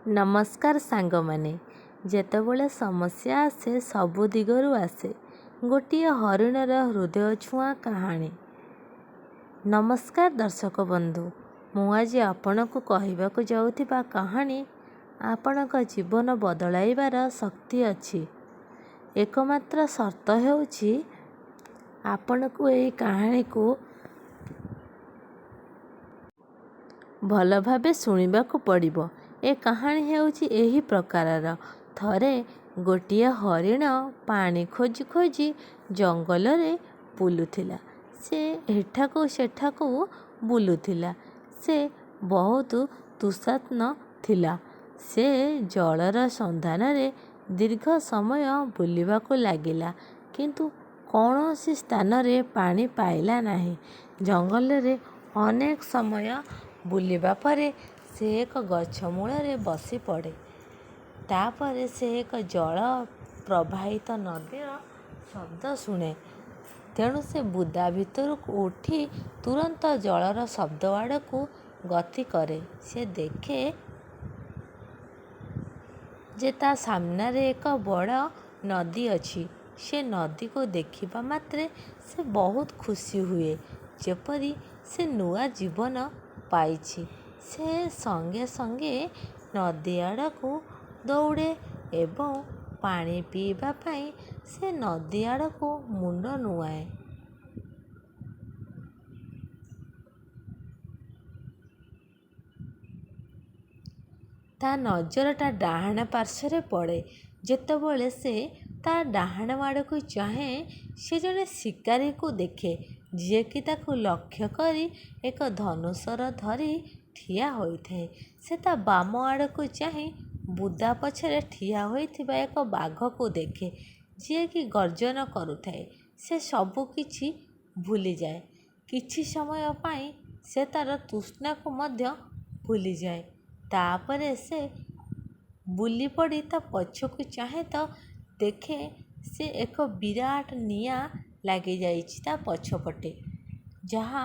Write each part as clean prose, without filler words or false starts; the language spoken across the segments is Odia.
ନମସ୍କାର ସାଙ୍ଗମାନେ। ଯେତେବେଳେ ସମସ୍ୟା ଆସେ ସବୁ ଦିଗରୁ ଆସେ। ଗୋଟିଏ ହରିଣର ହୃଦୟ ଛୁଆଁ କାହାଣୀ। ନମସ୍କାର ଦର୍ଶକ ବନ୍ଧୁ, ମୁଁ ଆଜି ଆପଣଙ୍କୁ କହିବାକୁ ଯାଉଥିବା କାହାଣୀ ଆପଣଙ୍କ ଜୀବନ ବଦଳାଇବାର ଶକ୍ତି ଅଛି। ଏକମାତ୍ର ସର୍ତ୍ତ ହେଉଛି ଆପଣଙ୍କୁ ଏହି କାହାଣୀକୁ ଭଲ ଭାବେ ଶୁଣିବାକୁ ପଡ଼ିବ। ଏ କାହାଣୀ ହେଉଛି ଏହି ପ୍ରକାରର। ଥରେ ଗୋଟିଏ ହରିଣ ପାଣି ଖୋଜି ଖୋଜି ଜଙ୍ଗଲରେ ବୁଲୁଥିଲା। ସେ ଏଠାକୁ ସେଠାକୁ ବୁଲୁଥିଲା। ସେ ବହୁତ ତୃଷ୍ଣାର୍ତ୍ତ ଥିଲା। ସେ ଜଳର ସନ୍ଧାନରେ ଦୀର୍ଘ ସମୟ ବୁଲିବାକୁ ଲାଗିଲା, କିନ୍ତୁ କୌଣସି ସ୍ଥାନରେ ପାଣି ପାଇଲା ନାହିଁ। ଜଙ୍ଗଲରେ ଅନେକ ସମୟ ବୁଲିବା ପରେ ସେ ଏକ ଗଛ ମୂଳରେ ବସି ପଡ଼େ। ତାପରେ ସେ ଏକ ଜଳ ପ୍ରବାହିତ ନଦୀର ଶବ୍ଦ ଶୁଣେ। ତେଣୁ ସେ ବୁଦା ଭିତରକୁ ଉଠି ତୁରନ୍ତ ଜଳର ଶବ୍ଦ ଆଡ଼କୁ ଗତି କରେ। ସେ ଦେଖେ ଯେ ତା ସାମ୍ନାରେ ଏକ ବଡ଼ ନଦୀ ଅଛି। ସେ ନଦୀକୁ ଦେଖିବା ମାତ୍ରେ ସେ ବହୁତ ଖୁସି ହୁଏ, ଯେପରି ସେ ନୂଆ ଜୀବନ ପାଇଛି। ସେ ସଙ୍ଗେ ସଙ୍ଗେ ନଦୀ ଆଡ଼କୁ ଦୌଡ଼େ ଏବଂ ପାଣି ପିଇବା ପାଇଁ ସେ ନଦୀ ଆଡ଼କୁ ମୁଣ୍ଡ ନୁଆଁଏ। ତା ନଜରଟା ଡାହାଣ ପାର୍ଶ୍ୱରେ ପଡ଼େ। ଯେତେବେଳେ ସେ ତା ଡାହାଣ ଆଡ଼କୁ ଚାହେଁ, ସେ ଜଣେ ଶିକାରୀକୁ ଦେଖେ, ଯିଏକି ତାକୁ ଲକ୍ଷ୍ୟ କରି ଏକ ଧନୁଶର ଧରି ଠିଆ ହୋଇଥାଏ। ସେ ତା ବାମ ଆଡ଼କୁ ଚାହିଁ ବୁଦା ପଛରେ ଠିଆ ହୋଇଥିବା ଏକ ବାଘକୁ ଦେଖେ, ଯିଏକି ଗର୍ଜନ କରୁଥାଏ। ସେ ସବୁ କିଛି ଭୁଲିଯାଏ। କିଛି ସମୟ ପାଇଁ ସେ ତାର ତୃଷ୍ଣାକୁ ମଧ୍ୟ ଭୁଲିଯାଏ। ତାପରେ ସେ ବୁଲି ପଡ଼ି ତା ପଛକୁ ଚାହେଁ ତ ଦେଖେ ଯେ ଏକ ବିରାଟ ନିଆଁ ଲାଗିଯାଇଛି ତା ପଛପଟେ, ଯାହା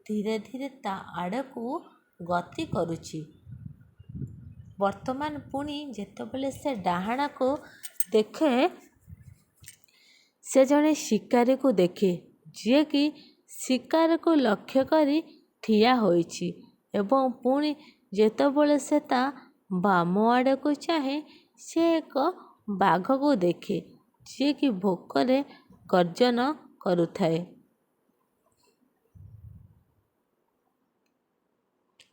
ଧୀରେ ଧୀରେ ତା ଆଡ଼କୁ ଗତି କରୁଛି। ବର୍ତ୍ତମାନ ପୁଣି ଯେତେବେଳେ ସେ ଡାହାଣକୁ ଦେଖେ, ସେ ଜଣେ ଶିକାରୀକୁ ଦେଖେ, ଯିଏକି ଶିକାରକୁ ଲକ୍ଷ୍ୟ କରି ଠିଆ ହୋଇଛି। ଏବଂ ପୁଣି ଯେତେବେଳେ ସେ ତା ବାମ ଆଡ଼କୁ ଚାହେଁ, ସେ ଏକ ବାଘକୁ ଦେଖେ, ଯିଏକି ଭୋକରେ ଗର୍ଜନ କରୁଥାଏ।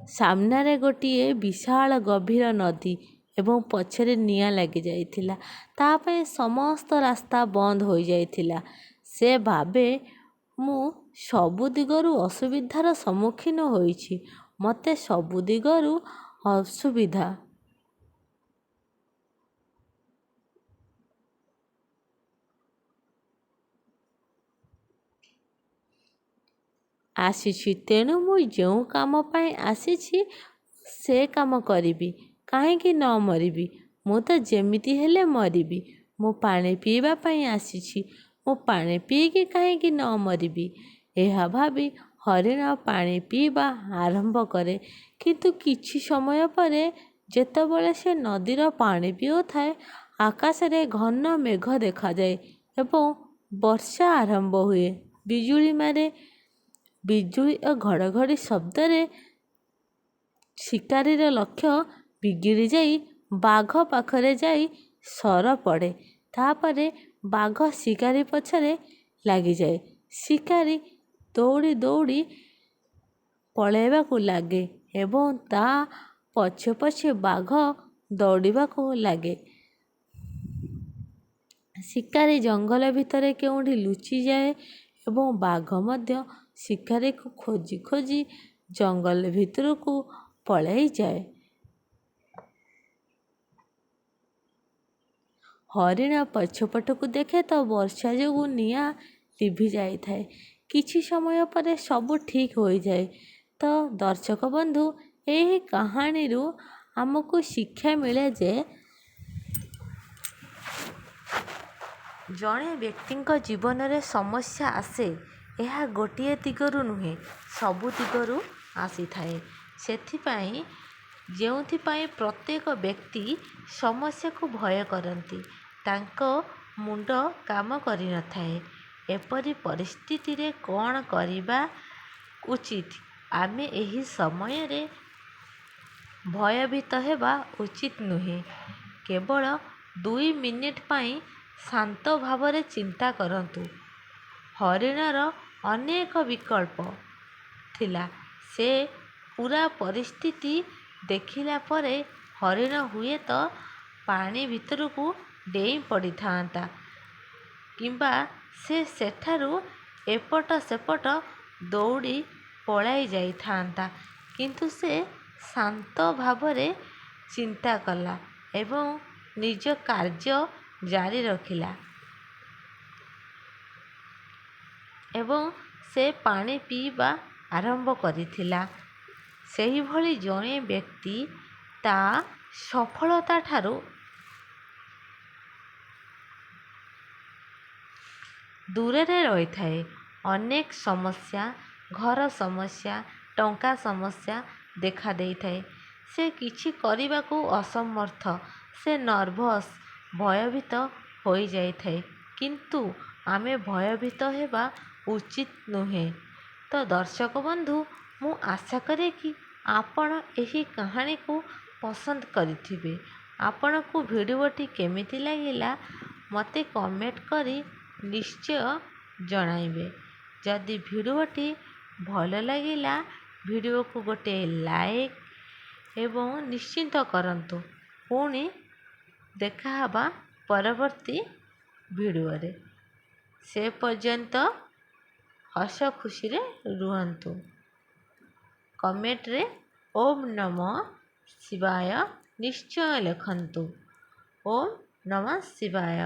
ସାମ୍ନାରେ ଗୋଟିଏ ବିଶାଳ ଗଭୀର ନଦୀ ଏବଂ ପଛରେ ନିଆଁ ଲାଗିଯାଇଥିଲା। ତା ପାଇଁ ସମସ୍ତ ରାସ୍ତା ବନ୍ଦ ହୋଇଯାଇଥିଲା। ସେ ଭାବେ, ମୁଁ ସବୁ ଦିଗରୁ ଅସୁବିଧାର ସମ୍ମୁଖୀନ ହୋଇଛି। ମୋତେ ସବୁ ଦିଗରୁ ଅସୁବିଧା ଆସିଛି। ତେଣୁ ମୁଁ ଯେଉଁ କାମ ପାଇଁ ଆସିଛି ସେ କାମ କରିବି। କାହିଁକି ନ ମରିବି? ମୁଁ ତ ଯେମିତି ହେଲେ ମରିବି। ମୁଁ ପାଣି ପିଇବା ପାଇଁ ଆସିଛି। ମୁଁ ପାଣି ପିଇକି କାହିଁକି ନ ମରିବି? ଏହା ଭାବି ହରିଣ ପାଣି ପିଇବା ଆରମ୍ଭ କରେ। କିନ୍ତୁ କିଛି ସମୟ ପରେ ଯେତେବେଳେ ସେ ନଦୀର ପାଣି ପିଉଥାଏ, ଆକାଶରେ ଘନ ମେଘ ଦେଖାଯାଏ ଏବଂ ବର୍ଷା ଆରମ୍ଭ ହୁଏ। ବିଜୁଳି ମାରେ। ବିଜୁଳି ଓ ଘଡ଼ଘଡ଼ି ଶବ୍ଦରେ ଶିକାରୀର ଲକ୍ଷ୍ୟ ବିଗିଡ଼ି ଯାଇ ବାଘ ପାଖରେ ଯାଇ ସର ପଡ଼େ। ତାପରେ ବାଘ ଶିକାରୀ ପଛରେ ଲାଗିଯାଏ। ଶିକାରୀ ଦୌଡ଼ି ଦୌଡ଼ି ପଳାଇବାକୁ ଲାଗେ ଏବଂ ତା ପଛେ ପଛେ ବାଘ ଦୌଡ଼ିବାକୁ ଲାଗେ। ଶିକାରୀ ଜଙ୍ଗଲ ଭିତରେ କେଉଁଠି ଲୁଚିଯାଏ ଏବଂ ବାଘ ମଧ୍ୟ ଶିକାରୀକୁ ଖୋଜି ଖୋଜି ଜଙ୍ଗଲ ଭିତରକୁ ପଳାଇଯାଏ। ହରିଣ ପଛପଟକୁ ଦେଖେ ତ ବର୍ଷା ଯୋଗୁଁ ନିଆଁ ଲିଭି ଯାଇଥାଏ। କିଛି ସମୟ ପରେ ସବୁ ଠିକ୍ ହୋଇଯାଏ। ତ ଦର୍ଶକ ବନ୍ଧୁ, ଏହି କାହାଣୀରୁ ଆମକୁ ଶିକ୍ଷା ମିଳେ ଯେ ଜଣେ ବ୍ୟକ୍ତିଙ୍କ ଜୀବନରେ ସମସ୍ୟା ଆସେ, ଏହା ଗୋଟିଏ ଦିଗରୁ ନୁହେଁ, ସବୁ ଦିଗରୁ ଆସିଥାଏ। ସେଥିପାଇଁ ଯେଉଁଥିପାଇଁ ପ୍ରତ୍ୟେକ ବ୍ୟକ୍ତି ସମସ୍ୟାକୁ ଭୟ କରନ୍ତି। ତାଙ୍କ ମୁଣ୍ଡ କାମ କରିନଥାଏ। ଏପରି ପରିସ୍ଥିତିରେ କ'ଣ କରିବା ଉଚିତ? ଆମେ ଏହି ସମୟରେ ଭୟଭୀତ ହେବା ଉଚିତ ନୁହେଁ। କେବଳ 2 ମିନିଟ୍ ପାଇଁ ଶାନ୍ତ ଭାବରେ ଚିନ୍ତା କରନ୍ତୁ। ହରିଣର ଅନେକ ବିକଳ୍ପ ଥିଲା। ସେ ପୂରା ପରିସ୍ଥିତି ଦେଖିଲା ପରେ ହରିଣ ହୁଏତ ପାଣି ଭିତରକୁ ଡେଇଁ ପଡ଼ିଥାନ୍ତା କିମ୍ବା ସେ ସେଠାରୁ ଏପଟ ସେପଟ ଦୌଡ଼ି ପଳାଇ ଯାଇଥାନ୍ତା। କିନ୍ତୁ ସେ ଶାନ୍ତ ଭାବରେ ଚିନ୍ତା କଲା ଏବଂ ନିଜ କାର୍ଯ୍ୟ ଜାରି ରଖିଲା ଏବଂ ସେ ପାଣି ପିଇବା ଆରମ୍ଭ କରିଥିଲା। ସେହିଭଳି ଜଣେ ବ୍ୟକ୍ତି ତା ସଫଳତାଠାରୁ ଦୂରରେ ରହିଥାଏ। ଅନେକ ସମସ୍ୟା, ଘର ସମସ୍ୟା, ଟଙ୍କା ସମସ୍ୟା ଦେଖା ଦେଇଥାଏ। ସେ କିଛି କରିବାକୁ ଅସମର୍ଥ। ସେ ନର୍ଭସ୍, ଭୟଭୀତ ହୋଇଯାଇଥାଏ। କିନ୍ତୁ ଆମେ ଭୟଭୀତ ହେବା ଉଚିତ ନୁହେଁ। ତ ଦର୍ଶକ ବନ୍ଧୁ, ମୁଁ ଆଶା କରେ କି ଆପଣ ଏହି କାହାଣୀକୁ ପସନ୍ଦ କରିଥିବେ। ଆପଣଙ୍କୁ ଭିଡ଼ିଓଟି କେମିତି ଲାଗିଲା ମୋତେ କମେଣ୍ଟ କରି ନିଶ୍ଚୟ ଜଣାଇବେ। ଯଦି ଭିଡ଼ିଓଟି ଭଲ ଲାଗିଲା ଭିଡ଼ିଓକୁ ଗୋଟିଏ ଲାଇକ୍ ଏବଂ ନିଶ୍ଚିନ୍ତ କରନ୍ତୁ। ପୁଣି ଦେଖାହେବା ପରବର୍ତ୍ତୀ ଭିଡ଼ିଓରେ। ସେ ପର୍ଯ୍ୟନ୍ତ ହସ ଖୁସିରେ ରୁହନ୍ତୁ। କମେଣ୍ଟରେ ଓମ୍ ନମଃ ଶିବାୟ ନିଶ୍ଚୟ ଲେଖନ୍ତୁ। ଓମ୍ ନମଃ ଶିବାୟ।